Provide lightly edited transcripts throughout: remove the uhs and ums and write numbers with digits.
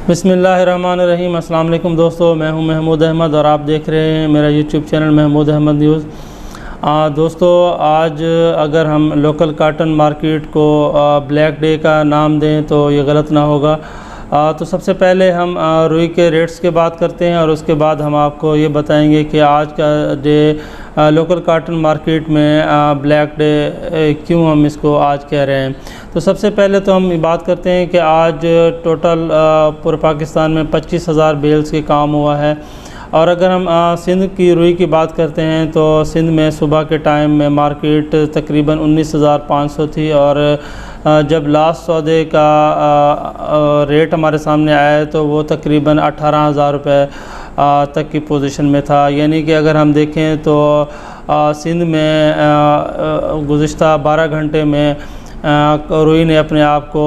बिस्मिल्लाहिर्रहमानिर्रहीम। अस्सलाम वालेकुम दोस्तों, मैं हूं महमूद अहमद और आप देख रहे हैं मेरा YouTube channel Mahmood Ahmed news. दोस्तों, आज अगर हम लोकल काटन मार्केट को ब्लैक डे का नाम दें तो ये गलत ना होगा। तो सबसे पहले हम रुई के रेट्स के बात करते हैं और उसके बाद हम आपको ये बताएंगे कि आज का डे लोकल काटन मार्केट में ब्लैक डे क्यों हम इसको आज कह रहे हैं। तो सबसे पहले तो हम बात करते हैं कि आज टोटल पूरे पाकिस्तान में 25,000 बेल्स के काम हुआ है। और अगर हम सिंध की रुई की बात करते हैं तो सिंध में सुबह के टाइम में मार्केट तकरीबन 19,500 थी और जब लास्ट सौदे का रेट हमारे सामने आया तो वो तकरीबन 18,000 रुपये तक की पोजीशन में था। यानी कि अगर हम देखें तो सिंध में गुज़िश्ता 12 घंटे में रुई ने अपने आप को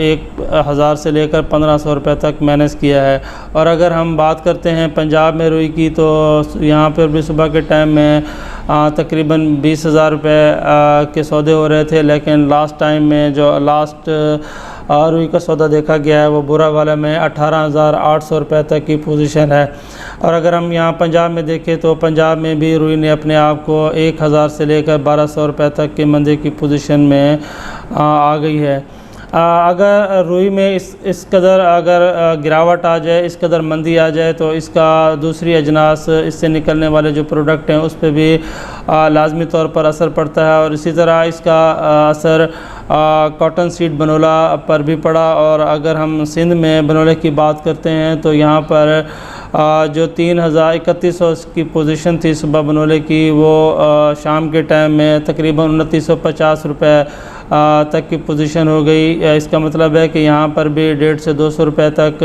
1,000 से लेकर 1,500 रुपये तक मैनेज किया है। और अगर हम बात करते हैं पंजाब में रुई की तो यहाँ पर भी सुबह के टाइम में तकरीबन 20,000 रुपये के सौदे हो रहे थे, लेकिन लास्ट टाइम में जो लास्ट रुई का सौदा देखा गया है वो बुरा वाला में 18,800 रुपये तक की पोजीशन है। और अगर हम यहाँ पंजाब में देखें तो पंजाब में भी रुई ने अपने आप को 1,000 से लेकर 1,200 रुपये तक के मंदी की पोजीशन में आ गई है। अगर रुई में इस कदर अगर गिरावट आ जाए, इस कदर मंदी आ जाए तो इसका दूसरी अजनास इससे निकलने वाले जो प्रोडक्ट हैं उस पर भी लाजमी तौर पर असर पड़ता है। और इसी तरह इसका असर कॉटन सीड बनोला पर भी पड़ा। और अगर हम सिंध में बनोले की बात करते हैं तो यहाँ पर जो 3,3100 की पोजीशन थी सुबह बनोले की, वो शाम के टाइम में तकरीबन 2,950 रुपये तक की पोजीशन हो गई। इसका मतलब है कि यहाँ पर भी 150 से 200 रुपये तक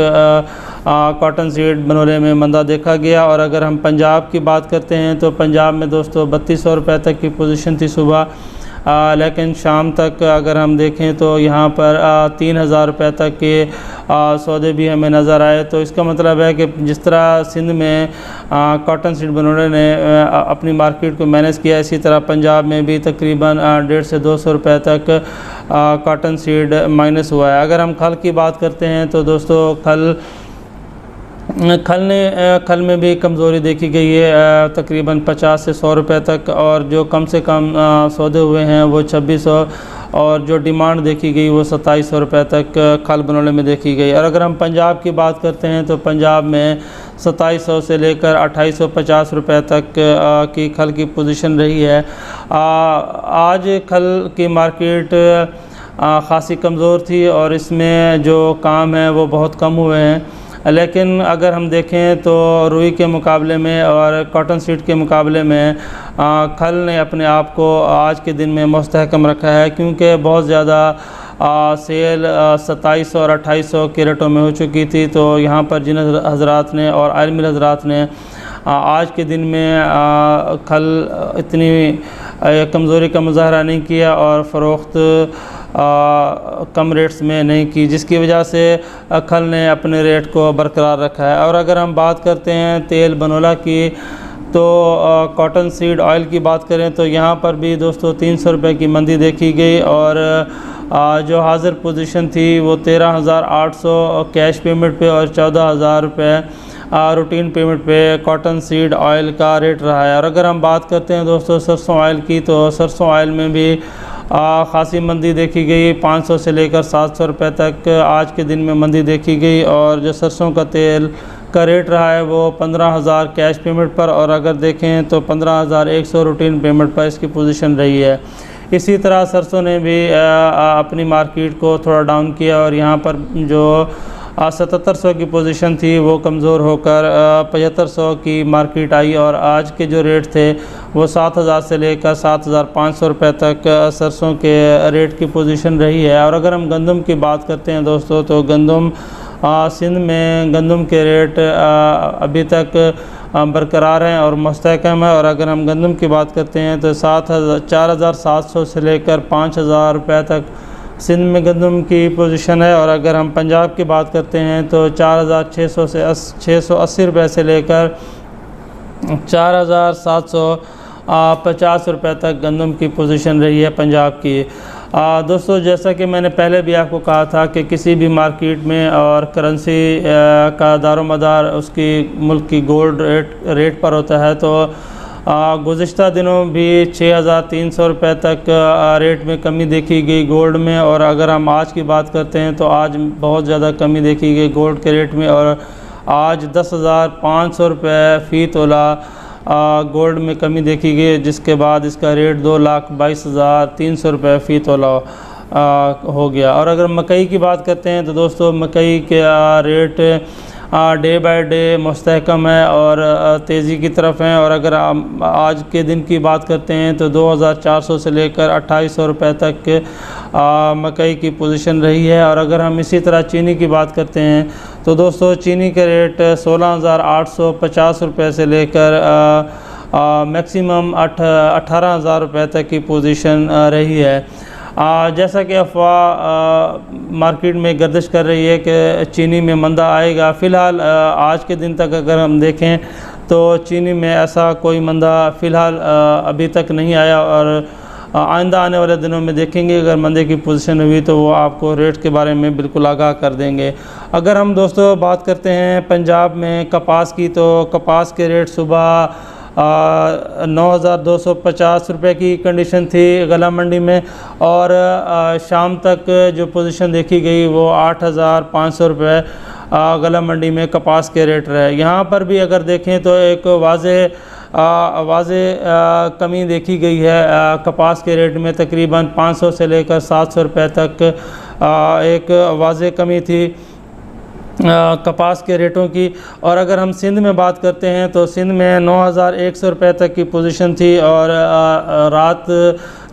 कॉटन सीड बनोले में मंदा देखा गया। और अगर हम पंजाब की बात करते हैं तो पंजाब में दोस्तों 3,200 रुपये तक की पोजीशन थी सुबह, लेकिन शाम तक अगर हम देखें तो यहाँ पर 3,000 रुपये तक के सौदे भी हमें नज़र आए। तो इसका मतलब है कि जिस तरह सिंध में कॉटन सीड बनोले ने अपनी मार्केट को मैनेज किया, इसी तरह पंजाब में भी तकरीबन 150 से 200 रुपये तक कॉटन सीड माइनस हुआ है। अगर हम खल की बात करते हैं तो दोस्तों खल में भी कमज़ोरी देखी गई है तकरीबन 50 से 100 रुपये तक। और जो कम से कम सौदे हुए हैं वो 2,600 और जो डिमांड देखी गई वो 2,700 रुपये तक खल बनोले में देखी गई। और अगर हम पंजाब की बात करते हैं तो पंजाब में 2,700 से लेकर 2,850 रुपये तक की खल की पोजीशन रही है। आज खल की मार्केट ख़ासी कमज़ोर थी और इसमें जो काम है वो बहुत कम हुए हैं। लेकिन अगर हम देखें तो रुई के मुकाबले में और कॉटन सीड के मुकाबले में खल ने अपने आप को आज के दिन में मुस्तहकम रखा है, क्योंकि बहुत ज़्यादा सेल 2700 और 2,800 के रेटों में हो चुकी थी। तो यहाँ पर जिन हज़रात ने और आयल मिल हज़रात ने आज के दिन में खल इतनी कमज़ोरी का मुजाहरा नहीं किया और फ़रोख्त कम रेट्स में नहीं की, जिसकी वजह से खल ने अपने रेट को बरकरार रखा है। और अगर हम बात करते हैं तेल बनोला की तो कॉटन सीड ऑयल की बात करें तो यहाँ पर भी दोस्तों 300 रुपये की मंदी देखी गई। और जो हाजिर पोजीशन थी वो 13,800 कैश पेमेंट पे और 14,000 रुपये रूटीन पेमेंट पे कॉटन सीड ऑयल का रेट रहा है। और अगर हम बात करते हैं दोस्तों सरसों ऑयल की तो सरसों ऑयल में भी ख़ासी मंदी देखी गई, 500 से लेकर 700 रुपये तक आज के दिन में मंदी देखी गई। और जो सरसों का तेल का रेट रहा है वो 15,000 कैश पेमेंट पर और अगर देखें तो 15,100 रूटीन पेमेंट पर इसकी पोजीशन रही है। इसी तरह सरसों ने भी अपनी मार्केट को थोड़ा डाउन किया और यहाँ पर जो 7,700 की पोजीशन थी वो कमज़ोर होकर 7,500 की मार्केट आई। और आज के जो रेट थे वो 7,000 से लेकर 7,500 रुपये तक सरसों के रेट की पोजीशन रही है। और अगर हम गंदम की बात करते हैं दोस्तों तो गंदम सिंध में गंदम के रेट अभी तक बरकरार हैं और मुस्तहकम है। और अगर हम गंदम की बात करते हैं तो 4,700 से लेकर 5,000 रुपये तक सिंध में गंदम की पोजीशन है। और अगर हम पंजाब की बात करते हैं तो 4,600 से 680 रुपये से लेकर 4,750 रुपये तक गंदम की पोजीशन रही है पंजाब की। दोस्तों जैसा कि मैंने पहले भी आपको कहा था कि किसी भी मार्केट में और करेंसी का दारोमदार उसकी मुल्क की गोल्ड रेट पर होता है। तो गुज़िश्ता दिनों भी 6,300 रुपये तक रेट में कमी देखी गई गोल्ड में। और अगर हम आज की बात करते हैं तो आज बहुत ज़्यादा कमी देखी गई गोल्ड के रेट में, और आज 10,500 रुपये फ़ी तोला गोल्ड में कमी देखी गई, जिसके बाद इसका रेट 2,22,300 रुपये फ़ी तोला हो गया। और अगर मकई की बात करते हैं तो दोस्तों मकई के रेट डे बाय डे मुस्तहकम है और तेज़ी की तरफ हैं। और अगर हम आज के दिन की बात करते हैं तो 2,400 से लेकर 2,800 रुपये तक मकई की पोजीशन रही है। और अगर हम इसी तरह चीनी की बात करते हैं तो दोस्तों चीनी के रेट 16,850 रुपये से लेकर मैक्सिमम 18,000 रुपये तक की पोजीशन रही है। जैसा कि अफवाह मार्केट में गर्दिश कर रही है कि चीनी में मंदा आएगा, फ़िलहाल आज के दिन तक अगर हम देखें तो चीनी में ऐसा कोई मंदा फ़िलहाल अभी तक नहीं आया। और आइंदा आने वाले दिनों में देखेंगे अगर मंदे की पोजीशन हुई तो वो आपको रेट के बारे में बिल्कुल आगाह कर देंगे। अगर हम दोस्तों बात करते हैं पंजाब में कपास की, तो कपास के रेट सुबह 9,250 रुपये की कंडीशन थी गला मंडी में, और शाम तक जो पोजीशन देखी गई वो 8,500 रुपये गला मंडी में कपास के रेट रहे। यहाँ पर भी अगर देखें तो एक वाज़े कमी देखी गई है कपास के रेट में, तकरीबन 500 से लेकर 700 रुपये तक एक वाज़े कमी थी कपास के रेटों की। और अगर हम सिंध में बात करते हैं तो सिंध में 9,100 रुपये तक की पोजीशन थी, और रात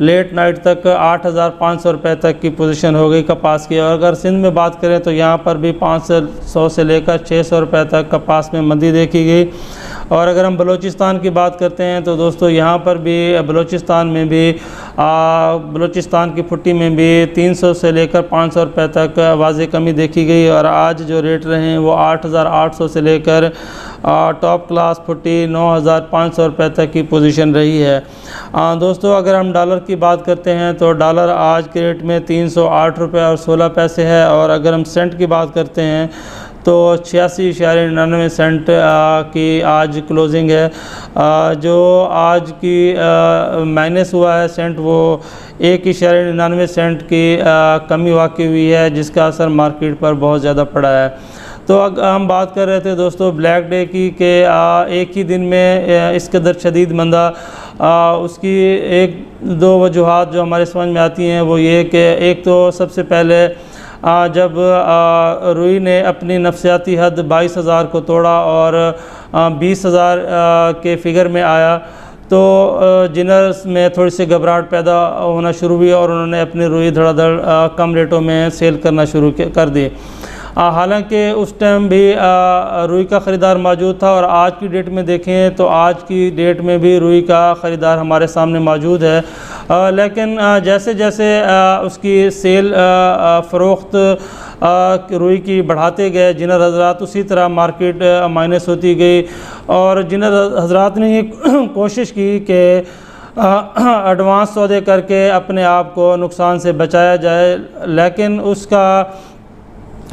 लेट नाइट तक 8,500 रुपये तक की पोजीशन हो गई कपास की। और अगर सिंध में बात करें तो यहाँ पर भी 500 से लेकर 600 रुपये तक कपास में मंदी देखी गई। और अगर हम बलूचिस्तान की बात करते हैं तो दोस्तों यहाँ पर भी बलूचिस्तान में भी बलूचिस्तान की फुट्टी में भी 300 से लेकर 500 रुपये तक वाज़े कमी देखी गई। और आज जो रेट रहे हैं वो 8,800 से लेकर टॉप क्लास फुट्टी 9,500 रुपये तक की पोजीशन रही है। दोस्तों अगर हम डॉलर की बात करते हैं तो डॉलर आज के रेट में 308 रुपये और 16 पैसे है। और अगर हम सेंट की बात करते हैं तो 86.99 सेंट की आज क्लोजिंग है। जो आज की माइनस हुआ है सेंट वो 1.99 सेंट की कमी वाक़ई हुई है, जिसका असर मार्केट पर बहुत ज़्यादा पड़ा है। तो हम बात कर रहे थे दोस्तों ब्लैक डे की कि एक ही दिन में इस कदर शदीद मंदा, उसकी एक दो वजूहात जो हमारे समझ में आती हैं वो ये कि एक तो सबसे पहले जब रुई ने अपनी नफसियाती हद 22,000 को तोड़ा और 20,000 के फिगर में आया तो जिनर्स में थोड़ी सी घबराहट पैदा होना शुरू हुई और उन्होंने अपनी रुई धड़ाधड़ कम रेटों में सेल करना शुरू कर दी। हालांकि उस टाइम भी रुई का ख़रीदार मौजूद था, और आज की डेट में देखें तो आज की डेट में भी रुई का ख़रीदार हमारे सामने मौजूद है। लेकिन जैसे जैसे उसकी सेल फ़रोख्त रुई की बढ़ाते गए जिनर हजरात, उसी तरह मार्केट माइनस होती गई। और जिनर हजरात ने ये कोशिश की कि एडवांस सौदे करके अपने आप को नुकसान से बचाया जाए, लेकिन उसका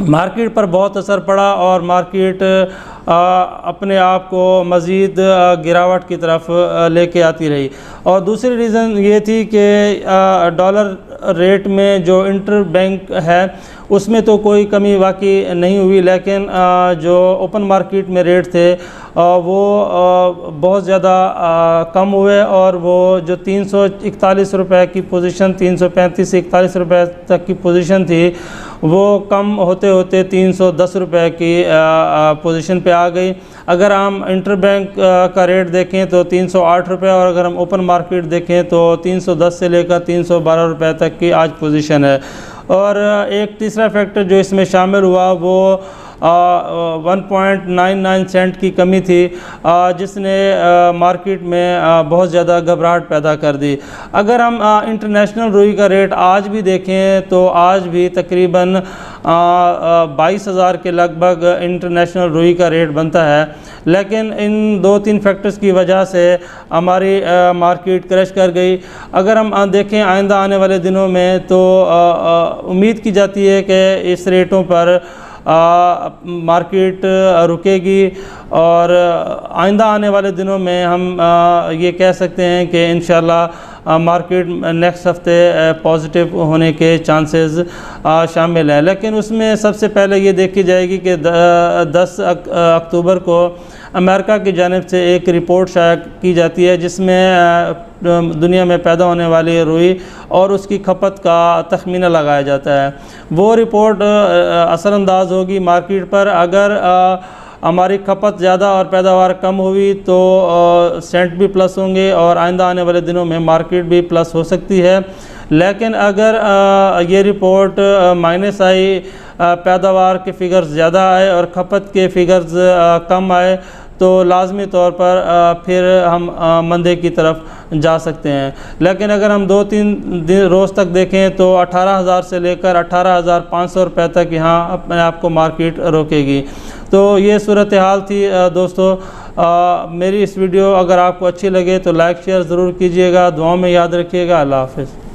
मार्केट पर बहुत असर पड़ा और मार्केट अपने आप को मज़ीद गिरावट की तरफ लेके आती रही। और दूसरी रीज़न ये थी कि डॉलर रेट में जो इंटर बैंक है उसमें तो कोई कमी वाकई नहीं हुई, लेकिन जो ओपन मार्केट में रेट थे वो बहुत ज़्यादा कम हुए, और वो जो 341 रुपये की पोजीशन 335 से 41 रुपये तक की पोजीशन थी वो कम होते होते 310 रुपये की पोजीशन पे आ गई। अगर हम इंटर बैंक का रेट देखें तो 308 रुपये, और अगर हम ओपन मार्केट देखें तो 310 से लेकर 312 रुपये तक की आज पोजीशन है। और एक तीसरा फैक्टर जो इसमें शामिल हुआ वो 1.99 सेंट की कमी थी, जिसने मार्केट में बहुत ज़्यादा घबराहट पैदा कर दी। अगर हम इंटरनेशनल रुई का रेट आज भी देखें तो आज भी तकरीबन 22,000 के लगभग इंटरनेशनल रुई का रेट बनता है, लेकिन इन 2-3 फैक्टर्स की वजह से हमारी मार्केट क्रैश कर गई। अगर हम देखें आइंदा आने वाले दिनों में तो उम्मीद की जाती है कि इस रेटों पर मार्केट रुकेगी और आइंदा आने वाले दिनों में हम ये कह सकते हैं कि इंशाल्लाह मार्केट नेक्स्ट हफ्ते पॉजिटिव होने के चांसेस शामिल है। लेकिन उसमें सबसे पहले ये देखी जाएगी कि 10 अक्टूबर को अमेरिका की जानिब से एक रिपोर्ट शाया की जाती है, जिसमें दुनिया में पैदा होने वाली रुई और उसकी खपत का तखमीना लगाया जाता है। वो रिपोर्ट असरअंदाज होगी मार्केट पर। अगर हमारी खपत ज़्यादा और पैदावार कम हुई तो सेंट भी प्लस होंगे और आइंदा आने वाले दिनों में मार्केट भी प्लस हो सकती है। लेकिन अगर ये रिपोर्ट माइनस आई, पैदावार के फ़िगर्स ज़्यादा आए और खपत के फ़िगर्स कम आए, तो लाजमी तौर पर फिर हम मंदे की तरफ जा सकते हैं। लेकिन अगर हम 2-3 रोज़ तक देखें तो 18,000 से लेकर 18,500 रुपये तक यहाँ अपने आप को मार्केट रोकेगी। तो ये सूरत हाल थी दोस्तों। मेरी इस वीडियो अगर आपको अच्छी लगे तो लाइक शेयर ज़रूर कीजिएगा। दुआओं में याद रखिएगा। अल्लाह हाफ़िज़।